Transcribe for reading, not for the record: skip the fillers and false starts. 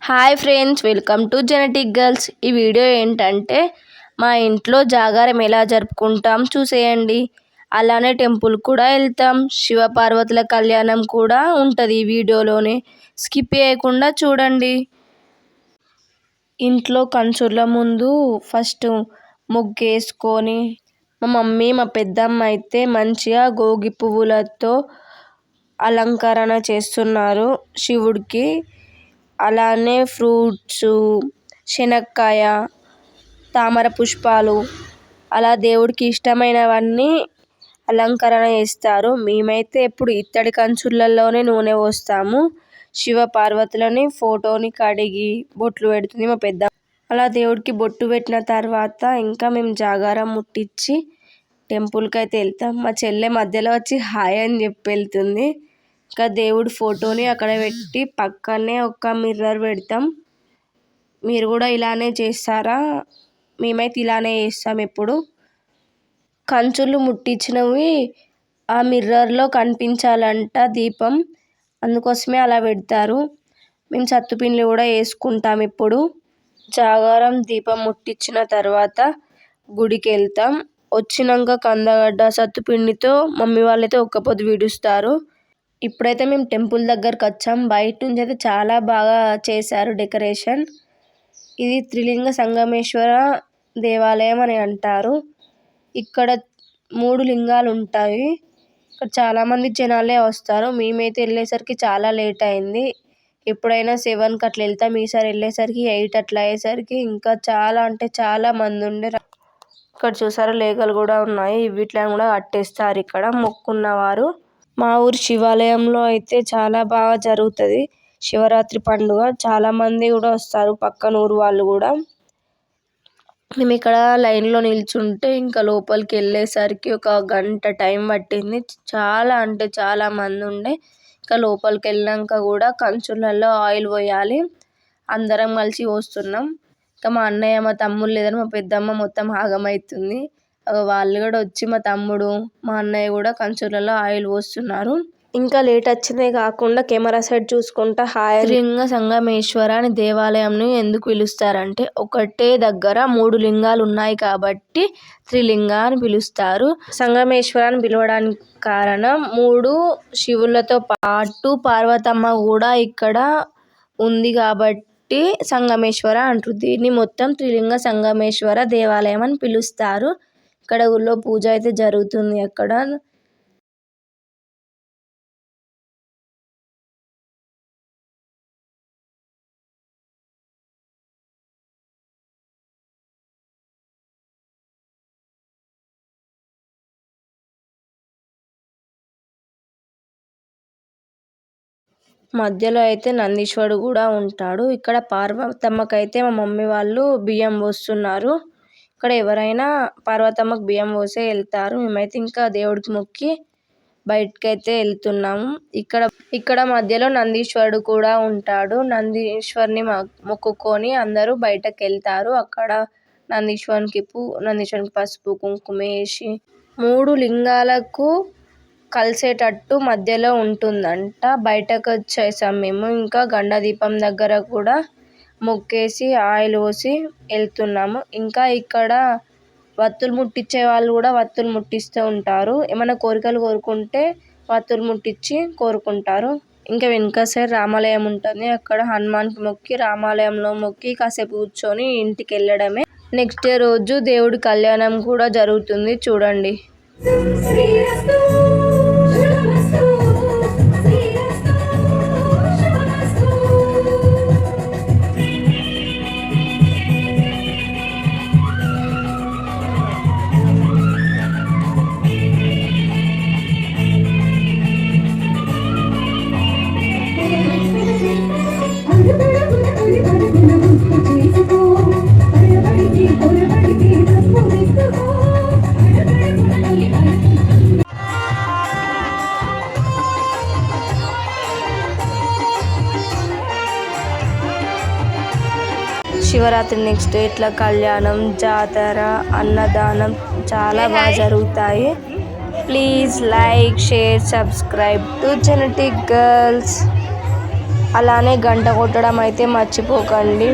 Hi friends, welcome to genetic girls. ఈ video ఏంటంటే మా ఇంట్లో జాగారం ఎలా జరుపుకుంటాం చూసేయండి. అలానే టెంపుల్ కూడా వెళ్తాం. శివపార్వతుల కళ్యాణం కూడా ఉంటుంది ఈ వీడియోలోనే, స్కిప్ చేయకుండా చూడండి. ఇంట్లో కంచుల ముందు ఫస్ట్ ముగ్గేసుకొని మా మమ్మీ మా పెద్దమ్మ అయితే మంచిగా గోగి పువ్వులతో అలంకరణ చేస్తున్నారు శివుడికి. అలానే ఫ్రూట్స్, శనక్కాయ, తామర పుష్పాలు, అలా దేవుడికి ఇష్టమైనవన్నీ అలంకరణ చేస్తారు. మేమైతే ఎప్పుడు ఇత్తడి కంచులలోనే నూనె పోస్తాము. శివ పార్వతులని ఫోటోని కడిగి బొట్లు పెడుతుంది మా పెద్ద. అలా దేవుడికి బొట్టు పెట్టిన తర్వాత ఇంకా మేము జాగారం ముట్టించి టెంపుల్కి అయితే వెళ్తాం. మా చెల్లె మధ్యలో వచ్చి హాయ్ అని చెప్పి వెళ్తుంది. ఇంకా దేవుడి ఫోటోని అక్కడ పెట్టి పక్కనే ఒక మిర్రర్ పెడతాం. మీరు కూడా ఇలానే చేస్తారా? మేమైతే ఇలానే చేస్తాం. ఎప్పుడు కంచులు ముట్టించినవి ఆ మిర్రర్లో కనిపించాలంట దీపం, అందుకోసమే అలా పెడతారు. మేము సత్తుపిండిలు కూడా వేసుకుంటాం. ఇప్పుడు జాగారం దీపం ముట్టించిన తర్వాత గుడికి వెళ్తాం. వచ్చినాక కందగడ్డ సత్తుపిండితో మమ్మీ వాళ్ళైతే ఒక్క పొద్దు విడుస్తారు. ఇప్పుడైతే మేము టెంపుల్ దగ్గరకు వచ్చాం. బయట నుంచి అయితే చాలా బాగా చేశారు డెకరేషన్. ఇది త్రిలింగ సంగమేశ్వర దేవాలయం అని అంటారు. ఇక్కడ 3 లింగాలు ఉంటాయి. ఇక్కడ చాలామంది జనాలే వస్తారు. మేమైతే వెళ్ళేసరికి చాలా లేట్ అయింది. ఎప్పుడైనా 7కి అట్లా వెళ్తాం. ఈసారి వెళ్ళేసరికి 8 అట్లా అయ్యేసరికి ఇంకా చాలా అంటే చాలా మంది ఉండే. ఇక్కడ చూసారా లేఖలు కూడా ఉన్నాయి. వీటిని కూడా కట్టేస్తారు ఇక్కడ మొక్కున్నవారు. మా ఊరి శివాలయంలో అయితే చాలా బాగా జరుగుతుంది శివరాత్రి పండుగ. చాలామంది కూడా వస్తారు, పక్కన ఊరు వాళ్ళు కూడా. మేము ఇక్కడ లైన్లో నిల్చుంటే ఇంకా లోపలికి వెళ్ళేసరికి ఒక గంట టైం పట్టింది. చాలా అంటే చాలా మంది ఉండే. ఇంకా లోపలికి వెళ్ళాక కూడా కంచులలో ఆయిల్ పోయాలి. అందరం కలిసి పోస్తున్నాం. ఇంకా మా అన్నయ్య మా తమ్ముడు లేదని మా పెద్దమ్మ మొత్తం ఆగమవుతుంది. వాళ్ళు కూడా వచ్చి మా తమ్ముడు మా అన్నయ్య కూడా కంచులలో ఆయిల్ పోస్తున్నారు. ఇంకా లేట్ వచ్చిందే కాకుండా కెమెరా సైడ్ చూసుకుంటా త్రిలింగ సంగమేశ్వర అని దేవాలయంను ఎందుకు పిలుస్తారంటే ఒకటే దగ్గర 3 లింగాలు ఉన్నాయి కాబట్టి త్రిలింగ అని పిలుస్తారు. సంగమేశ్వర అని పిలవడానికి కారణం 3 శివులతో పాటు పార్వతమ్మ కూడా ఇక్కడ ఉంది కాబట్టి సంగమేశ్వర అంటారు. దీన్ని మొత్తం త్రిలింగ సంగమేశ్వర దేవాలయం అని పిలుస్తారు. ఇక్కడ ఊళ్ళో పూజ అయితే జరుగుతుంది. అక్కడ మధ్యలో అయితే నందీశ్వరుడు కూడా ఉంటాడు. ఇక్కడ పార్వతమ్మకైతే మా మమ్మీ వాళ్ళు బియ్యం పోస్తున్నారు. ఇక్కడ ఎవరైనా పార్వతమ్మకు బియ్యం పోసే వెళ్తారు. మేమైతే ఇంకా దేవుడికి మొక్కి బయటకైతే వెళ్తున్నాము. ఇక్కడ మధ్యలో నందీశ్వరుడు కూడా ఉంటాడు. నందీశ్వరుని మొక్కుకొని అందరూ బయటకు వెళ్తారు. అక్కడ నందీశ్వరునికి పసుపు కుంకుమ వేసి 3 లింగాలకు కలిసేటట్టు మధ్యలో ఉంటుందంట. బయటకు వచ్చేసాం మేము. ఇంకా గండ దీపం దగ్గర కూడా మొక్కేసి ఆయిల్ పోసి వెళ్తున్నాము. ఇంకా ఇక్కడ వత్తులు ముట్టించే వాళ్ళు కూడా వత్తులు ముట్టిస్తూ ఉంటారు. ఏమైనా కోరికలు కోరుకుంటే వత్తులు ముట్టించి కోరుకుంటారు. ఇంకా వెనక సైడ్ రామాలయం ఉంటుంది. అక్కడ హనుమాన్కి మొక్కి రామాలయంలో మొక్కి కాసేపు కూర్చొని ఇంటికి వెళ్ళడమే. నెక్స్ట్ డే రోజు దేవుడి కళ్యాణం కూడా జరుగుతుంది, చూడండి. శివరాత్రి నెక్స్ట్ డే ఇట్లా కళ్యాణం, జాతర, అన్నదానం చాలా బాగా జరుగుతాయి. Please like, share, subscribe to genetic girls. అలానే గంట కొట్టడం అయితే మర్చిపోకండి.